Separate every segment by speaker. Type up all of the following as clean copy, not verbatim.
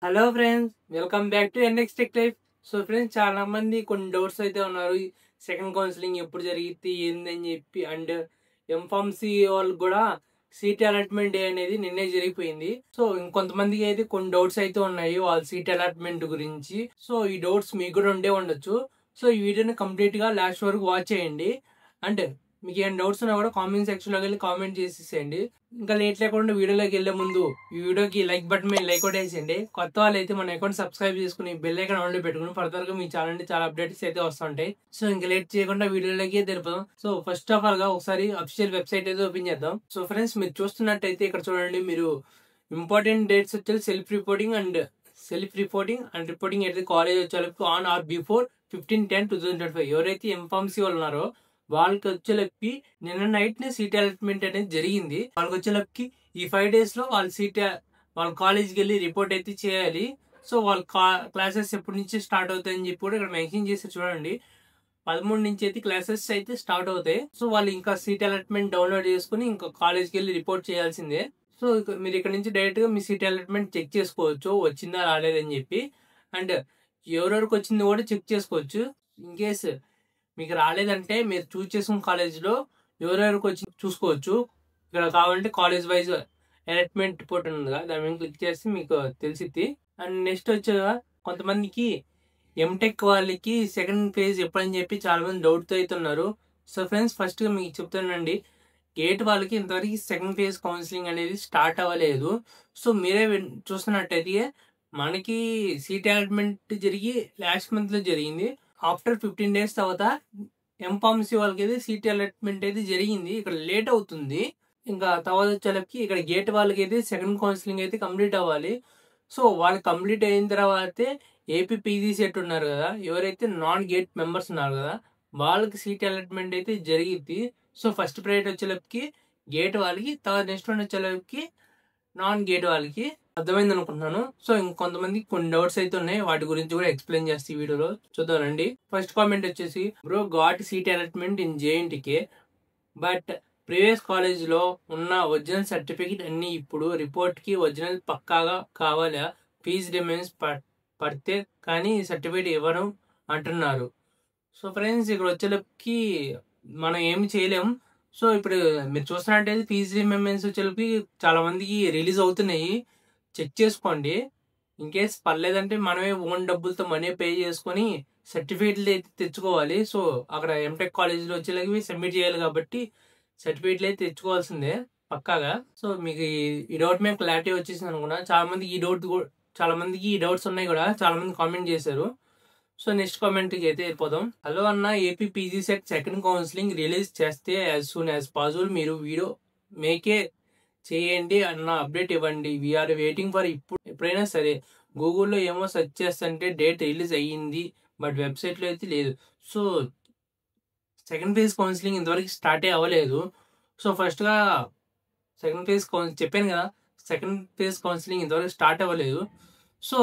Speaker 1: Hello friends, welcome back to NX tech life. So friends, చాలా మంది కొన్ని doubts అయితే ఉన్నారు. సెకండ్ కౌన్సిలింగ్ ఎప్పుడు జరిగితే ఏందని చెప్పి, అండ్ ఎంఫార్మసీ వాళ్ళకి కూడా సీట్ అలాట్మెంట్ డే అనేది నిన్నే జరిగిపోయింది. సో ఇంకొంతమందికి అయితే కొన్ని డౌట్స్ అయితే ఉన్నాయి వాళ్ళ సీట్ అలాట్మెంట్ గురించి. సో ఈ డౌట్స్ మీకు కూడా ఉండే ఉండొచ్చు. సో ఈ వీడియోని కంప్లీట్ గా లాస్ట్ వరకు వాచ్ చేయండి. అండ్ మీకు ఏమైనా డౌట్స్ ఉన్నా కూడా కామెంట్ సెక్షన్ లోకి వెళ్ళి కామెంట్ చేసేసేయండి. ఇంకా లేట్ లేకుండా వీడియోలోకి వెళ్లే ముందు ఈ వీడియోకి లైక్ బటన్ మీద లైక్ కొట్టేసేయండి. కొత్త వాళ్ళు అయితే మన అకౌంట్ సబ్స్క్రైబ్ చేసుకుని బెల్ ఐకాన్ ఆన్ లో పెట్టుకుని ఫర్దర్ గా మీ ఛానల్ నుండి చాలా అప్డేట్స్ అయితే వస్తుంటాయి. సో ఇంకా లేట్ చేయకుండా వీడియోలోకి తెలుపుదాం. సో ఫస్ట్ ఆఫ్ ఆల్ గా ఒకసారి అఫీషియల్ వెబ్సైట్ అయితే ఓపెన్ చేద్దాం. సో ఫ్రెండ్స్, మీరు చూస్తున్నట్టయితే ఇక్కడ చూడండి, మీరు ఇంపార్టెంట్ డేట్స్ వచ్చేసి సెల్ఫ్ రిపోర్టింగ్ అండ్ రిపోర్టింగ్ అయితే కాలేజ్ వచ్చేలకు ఆన్ ఆర్ బిఫోర్ 15/10/2025. ఎవరైతే ఎంఫార్మసీ వాళ్ళు ఉన్నారో వాళ్ళకి వచ్చేలకి నిన్న నైట్ నే సీట్ అలాట్మెంట్ అనేది జరిగింది. వాళ్ళకి వచ్చేలకి ఈ 5 days లో వాళ్ళ కాలేజ్కి వెళ్ళి రిపోర్ట్ అయితే చేయాలి. సో వాళ్ళ క్లాసెస్ ఎప్పటి నుంచి స్టార్ట్ అవుతాయని చెప్పి కూడా ఇక్కడ మెన్షన్ చేసి చూడండి. 13 నుంచి అయితే క్లాసెస్ అయితే స్టార్ట్ అవుతాయి. సో వాళ్ళు ఇంకా సీట్ అలాట్మెంట్ డౌన్లోడ్ చేసుకుని ఇంకా కాలేజ్కి వెళ్ళి రిపోర్ట్ చేయాల్సిందే. సో మీరు ఇక్కడ నుంచి డైరెక్ట్ గా మీ సీట్ అలాట్మెంట్ చెక్ చేసుకోవచ్చు, వచ్చిందా రాలేదని చెప్పి. అండ్ ఎవరెవరికి వచ్చింది కూడా చెక్ చేసుకోవచ్చు. ఇన్ కేస్ మీకు రాలేదంటే మీరు చూస్ చేసుకున్న కాలేజ్లో ఎవరెవరికి వచ్చి చూసుకోవచ్చు. ఇక్కడ కావాలంటే కాలేజ్ వైజ్ అలాట్మెంట్ రిపోర్ట్ ఉంది కదా, దాని మీద క్లిక్ చేసి మీకు తెలిసిద్ది. అండ్ నెక్స్ట్ వచ్చేగా కొంతమందికి ఎంటెక్ వాళ్ళకి సెకండ్ ఫేజ్ ఎప్పుడని చెప్పి చాలా మంది డౌట్తో అయితే ఉన్నారు. సో ఫ్రెండ్స్, ఫస్ట్ మీకు చెప్తానండి, గేట్ వాళ్ళకి ఇంతవరకు సెకండ్ ఫేజ్ కౌన్సిలింగ్ అనేది స్టార్ట్ అవ్వలేదు. సో మీరే చూస్తున్నట్టయితే మనకి సీట్ అలాట్మెంట్ జరిగి లాస్ట్ మంత్ లో జరిగింది. ఆఫ్టర్ 15 days తర్వాత ఎంఫార్మసీ వాళ్ళకి అయితే సీట్ అలాట్మెంట్ అయితే జరిగింది. ఇక్కడ లేట్ అవుతుంది. ఇంకా తర్వాత వచ్చేలకి ఇక్కడ గేట్ వాళ్ళకి అయితే సెకండ్ కౌన్సిలింగ్ అయితే కంప్లీట్ అవ్వాలి. సో వాళ్ళు కంప్లీట్ అయిన తర్వాతే ఏపీ పీజీ సెట్ ఉన్నారు కదా, ఎవరైతే నాన్ గేట్ మెంబర్స్ ఉన్నారు కదా వాళ్ళకి సీట్ అలాట్మెంట్ అయితే జరిగింది. సో ఫస్ట్ ప్రైవేట్ వచ్చేలకి గేట్ వాళ్ళకి, తర్వాత నెక్స్ట్ వన్ వచ్చేలకి నాన్ గేట్ వాళ్ళకి. అర్థమైంది అనుకుంటున్నాను. సో ఇంకొంతమంది కొన్ని డౌట్స్ అయితే ఉన్నాయి, వాటి గురించి కూడా ఎక్స్ప్లెయిన్ చేస్తే ఈ వీడియోలో చూద్దానండి. ఫస్ట్ కామెంట్ వచ్చేసి, bro got seat allotment in JNTK but previous college లో ఉన్న ఒరిజినల్ సర్టిఫికేట్ అన్ని ఇప్పుడు రిపోర్ట్ కి ఒరిజినల్ పక్కాగా కావాలా, ఫీజ్ రిమైన్స్ పడితే కానీ సర్టిఫికేట్ ఇవ్వరు అంటున్నారు. సో ఫ్రెండ్స్, ఇక్కడ వచ్చేలకి మనం ఏమి చేయలేం. సో ఇప్పుడు మీరు చూస్తున్నట్టయితే ఫీజ్ రిమెంబెన్స్ వచ్చేలకి చాలా మందికి రిలీజ్ అవుతున్నాయి, చెక్ చేసుకోండి. ఇన్ కేస్ పర్లేదంటే మనమే ఓన్ డబ్బులతో మనీ పే చేసుకొని సర్టిఫికేట్లు అయితే తెచ్చుకోవాలి. సో అక్కడ ఎంటెక్ కాలేజీలో వచ్చేలాగి సబ్మిట్ చేయాలి కాబట్టి సర్టిఫికేట్లు అయితే తెచ్చుకోవాల్సిందే పక్కాగా. సో మీకు ఈ డౌట్ మీద క్లారిటీ వచ్చేసింది అనుకున్నా. చాలా మందికి ఈ డౌట్స్ ఉన్నాయి కూడా, చాలా మంది కామెంట్ చేశారు. సో నెక్స్ట్ కామెంట్కి అయితే వెళ్ళిపోదాం. హలో అన్న, AP PG set second counselling release చేస్తే యాజ్ సూన్ యాజ్ పాసిబుల్ మీరు వీడియో మేకే చేయండి అన్న అప్డేట్ ఇవ్వండి. వీఆర్ వెయిటింగ్ ఫర్ ఎప్పుడైనా సరే. గూగుల్లో ఏమో సెర్చ్ చేస్తుంటే డేట్ రిలీజ్ అయ్యింది, బట్ వెబ్సైట్లో అయితే లేదు. సో సెకండ్ ఫేజ్ కౌన్సిలింగ్ ఇంతవరకు స్టార్టే అవ్వలేదు. సో ఫస్ట్గా చెప్పాను కదా, సెకండ్ ఫేజ్ కౌన్సిలింగ్ ఇంతవరకు స్టార్ట్ అవ్వలేదు. సో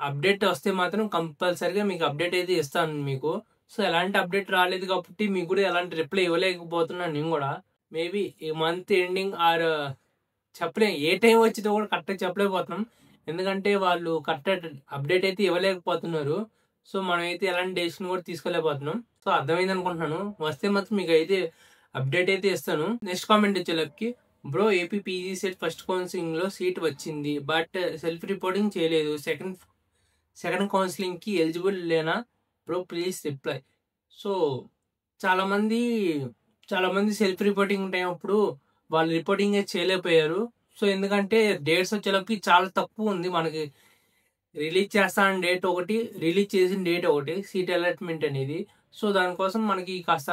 Speaker 1: అప్డేట్ వస్తే మాత్రం కంపల్సరీగా మీకు అప్డేట్ అయితే ఇస్తాను మీకు. సో ఎలాంటి అప్డేట్ రాలేదు కాబట్టి మీకు కూడా ఎలాంటి రిప్లై ఇవ్వలేకపోతున్నాను నేను కూడా. మేబీ ఈ మంత్ ఎండింగ్ ఆర్ చెప్పలేం, ఏ టైం వచ్చిందో కూడా కరెక్ట్గా చెప్పలేకపోతున్నాం. ఎందుకంటే వాళ్ళు కరెక్ట్ అప్డేట్ అయితే ఇవ్వలేకపోతున్నారు. సో మనం అయితే ఎలాంటి డెసిషన్ కూడా తీసుకోలేకపోతున్నాం. సో అర్థమైంది అనుకుంటున్నాను. వస్తే మాత్రం మీకు అయితే అప్డేట్ అయితే ఇస్తాను. నెక్స్ట్ కామెంట్ వచ్చేలకి, bro AP PG CET first counselling లో సీట్ వచ్చింది బట్ సెల్ఫ్ రిపోర్టింగ్ చేయలేదు. సెకండ్ కౌన్సిలింగ్ కి ఎలిజిబుల్ లేనా బ్రో, ప్లీజ్ రిప్లై. సో చాలా మంది సెల్ఫ్ రిపోర్టింగ్ టైం అప్పుడు వాళ్ళు రిపోర్టింగ్ చేయలేకపోయారు. సో ఎందుకంటే డేట్స్ వచ్చేలోకి చాలా తక్కువ ఉంది. మనకి రిలీజ్ చేస్తాన డేట్ ఒకటి, రిలీజ్ చేసిన డేట్ ఒకటి, సీట్ అలాట్మెంట్ అనేది. సో దానికోసం మనకి కాస్త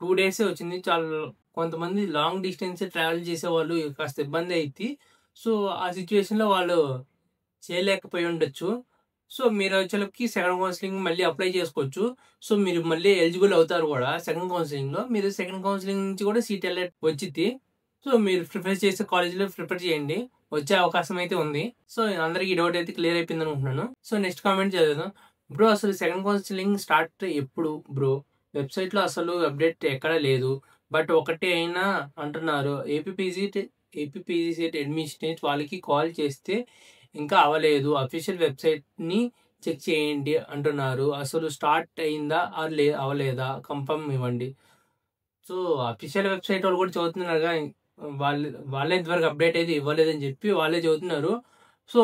Speaker 1: 2 days వచ్చింది. చాలా కొంతమంది లాంగ్ డిస్టెన్స్ ట్రావెల్ చేసే వాళ్ళు కాస్త ఇబ్బంది అయింది. సో ఆ సిచ్యువేషన్లో వాళ్ళు చేయలేకపోయి ఉండొచ్చు. సో మీరు వచ్చేలోకి సెకండ్ కౌన్సిలింగ్ మళ్ళీ అప్లై చేసుకోవచ్చు. సో మీరు మళ్ళీ ఎలిజిబుల్ అవుతారు కూడా సెకండ్ కౌన్సిలింగ్లో. మీరు సెకండ్ కౌన్సిలింగ్ నుంచి కూడా సీట్ అలాట్ వచ్చింది. సో మీరు ప్రిఫర్ చేసే కాలేజీలో ప్రిఫర్ చేయండి, వచ్చే అవకాశం అయితే ఉంది. సో అందరికి డౌట్ అయితే క్లియర్ అయిపోయింది అనుకుంటున్నాను. సో నెక్స్ట్ కామెంట్ చదువుదాం. బ్రో అసలు సెకండ్ కౌన్సిలింగ్ స్టార్ట్ ఎప్పుడు బ్రో? వెబ్సైట్లో అసలు అప్డేట్ ఎక్కడా లేదు, బట్ ఒకటే అయినా అంటున్నారు. ఏపీపీజీ సెట్ అడ్మినిస్ట్రేట్ వాళ్ళకి కాల్ చేస్తే ఇంకా అవ్వలేదు, అఫీషియల్ వెబ్సైట్ని చెక్ చేయండి అంటున్నారు. అసలు స్టార్ట్ అయిందా అవ్వలేదా కన్ఫర్మ్ ఇవ్వండి. సో అఫీషియల్ వెబ్సైట్ వాళ్ళు కూడా చదువుతున్నారు కానీ వాళ్ళే ఇంతవరకు అప్డేట్ అయితే ఇవ్వలేదని చెప్పి వాళ్ళే చదువుతున్నారు. సో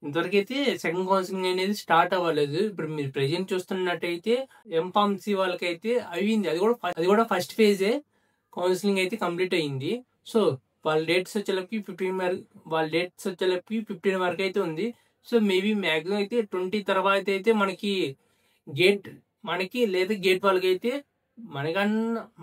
Speaker 1: ఇంతవరకు అయితే సెకండ్ కౌన్సిలింగ్ అనేది స్టార్ట్ అవ్వలేదు. ఇప్పుడు మీరు ప్రెజెంట్ చూస్తున్నట్టయితే ఎంఫార్మసీ వాళ్ళకైతే అయ్యింది, అది కూడా ఫస్ట్ ఫేజే కౌన్సిలింగ్ అయితే కంప్లీట్ అయ్యింది. సో వాళ్ళ డేట్స్ వచ్చేలకి 15 వరకు అయితే ఉంది. సో మేబీ మ్యాక్సిమం అయితే 20 తర్వాత అయితే మనకి లేదా గేట్ వాళ్ళకి అయితే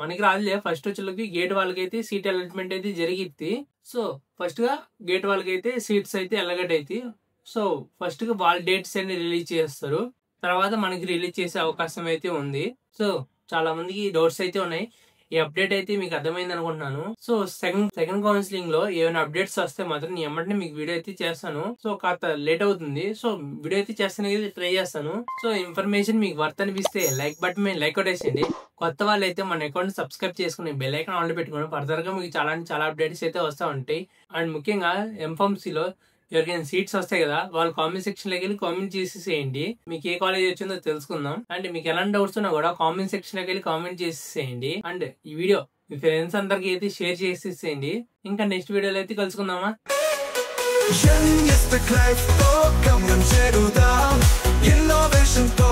Speaker 1: మనకి రాదులే. ఫస్ట్ వచ్చేలకి గేట్ వాళ్ళకైతే సీట్ అలాట్మెంట్ అయితే జరిగిద్ది. సో ఫస్ట్ గా గేట్ వాళ్ళకైతే సీట్స్ అయితే ఎలగట్ అయితే, సో ఫస్ట్ గా వాళ్ళ డేట్స్ అన్ని రిలీజ్ చేస్తారు, తర్వాత మనకి రిలీజ్ చేసే అవకాశం అయితే ఉంది. సో చాలా మందికి డౌట్స్ అయితే ఉన్నాయి. ఈ అప్డేట్ అయితే మీకు అర్థమైంది అనుకుంటున్నాను. సో సెకండ్ కౌన్సిలింగ్ లో ఏమైనా అప్డేట్స్ వస్తే మాత్రం నేను ఎమ్మటనే మీకు వీడియో అయితే చేస్తాను. సో కాస్త లేట్ అవుతుంది, సో వీడియో అయితే చేస్తాను, ట్రై చేస్తాను. సో ఇన్ఫర్మేషన్ మీకు వర్త్ అనిపిస్తే లైక్ బటన్ మీద లైక్ కొట్టేసేయండి. కొత్త వాళ్ళు అయితే మన అకౌంట్ సబ్స్క్రైబ్ చేసుకుని బెల్ ఐకాన్ ఆన్ లో పెట్టుకుని ఫర్దర్ గా మీకు చాలా అప్డేట్స్ అయితే వస్తూ ఉంటాయి. అండ్ ముఖ్యంగా ఎంఫార్మసీలో ఎవరికైనా సీట్స్ వస్తాయి కదా, వాళ్ళు కామెంట్ సెక్షన్ లోకి వెళ్ళి కామెంట్ చేసేసేయండి. మీకు ఏ కాలేజ్ వచ్చిందో తెలుసుకుందాం. అండ్ మీకు ఎలాంటి డౌట్స్ ఉన్నా కూడా కామెంట్ సెక్షన్ లోకి వెళ్ళి కామెంట్ చేసేసేయండి. అండ్ ఈ వీడియో మీ ఫ్రెండ్స్ అందరికి అయితే షేర్ చేసేసేయండి. ఇంకా నెక్స్ట్ వీడియోలో అయితే కలుసుకుందామా. ఇన్నోవేషన్ తో